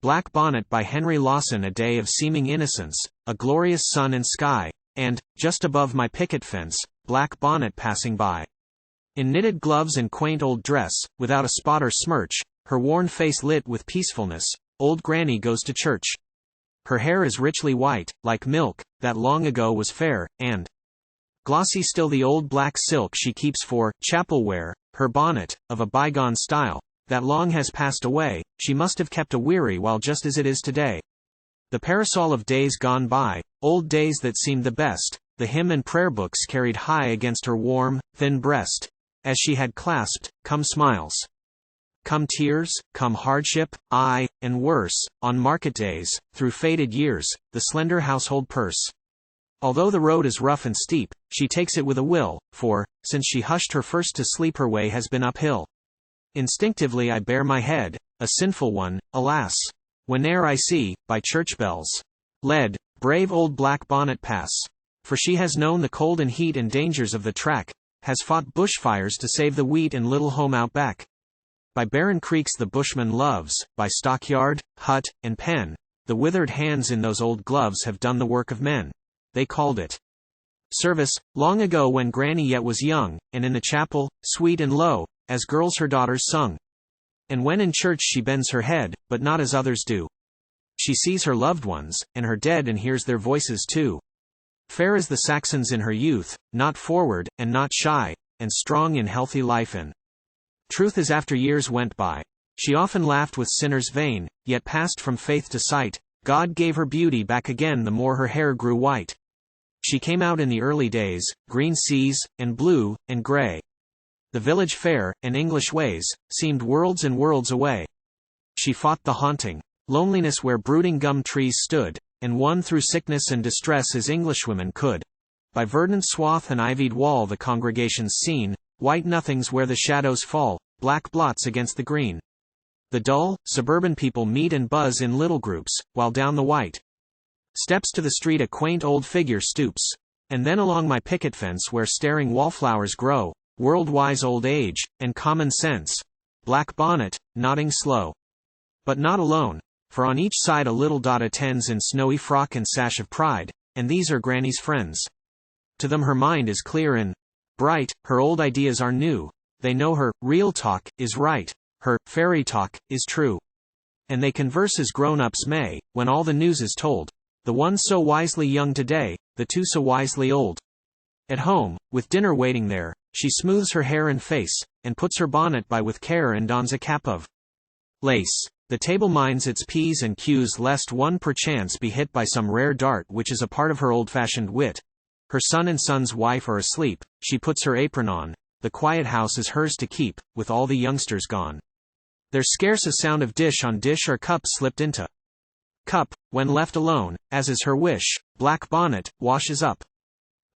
Black Bonnet by Henry Lawson. A day of seeming innocence, a glorious sun and sky, and, just above my picket fence, Black Bonnet passing by. In knitted gloves and quaint old dress, without a spot or smirch, her worn face lit with peacefulness, old Granny goes to church. Her hair is richly white, like milk, that long ago was fair, and glossy still the old black silk she keeps for chapel wear. Her bonnet, of a bygone style, that long has passed away, she must have kept a weary while just as it is today. The parasol of days gone by, old days that seemed the best, the hymn and prayer books carried high against her warm, thin breast, as she had clasped, come smiles. Come tears, come hardship, aye, and worse, on market days, through faded years, the slender household purse. Although the road is rough and steep, she takes it with a will, for, since she hushed her first to sleep, her way has been uphill. Instinctively I bare my head, a sinful one, alas, whene'er I see, by church bells led, brave old Black Bonnet pass. For she has known the cold and heat and dangers of the track, has fought bushfires to save the wheat and little home out back. By barren creeks the bushman loves, by stockyard, hut, and pen, the withered hands in those old gloves have done the work of men. They called it service, long ago when Granny yet was young, and in the chapel, sweet and low, as girls her daughters sung. And when in church she bends her head, but not as others do. She sees her loved ones, and her dead, and hears their voices too. Fair as the Saxons in her youth, not forward, and not shy, and strong in healthy life and truth as after years went by. She often laughed with sinners vain, yet passed from faith to sight. God gave her beauty back again the more her hair grew white. She came out in the early days, green seas, and blue, and gray. The village fair, and English ways, seemed worlds and worlds away. She fought the haunting loneliness where brooding gum trees stood, and won through sickness and distress as Englishwomen could. By verdant swath and ivied wall the congregation's seen, white nothings where the shadows fall, black blots against the green. The dull, suburban people meet and buzz in little groups, while down the white steps to the street a quaint old figure stoops. And then along my picket fence where staring wallflowers grow, world-wise old age, and common sense, Black Bonnet, nodding slow. But not alone, for on each side a little dot attends in snowy frock and sash of pride, and these are Granny's friends. To them her mind is clear and bright, her old ideas are new, they know her real talk is right, her fairy talk is true. And they converse as grown-ups may, when all the news is told, the one so wisely young today, the two so wisely old. At home, with dinner waiting there, she smooths her hair and face, and puts her bonnet by with care and dons a cap of lace. The table minds its P's and Q's lest one perchance be hit by some rare dart which is a part of her old-fashioned wit. Her son and son's wife are asleep, she puts her apron on, the quiet house is hers to keep, with all the youngsters gone. There's scarce a sound of dish on dish or cup slipped into cup, when left alone, as is her wish, Black Bonnet washes up.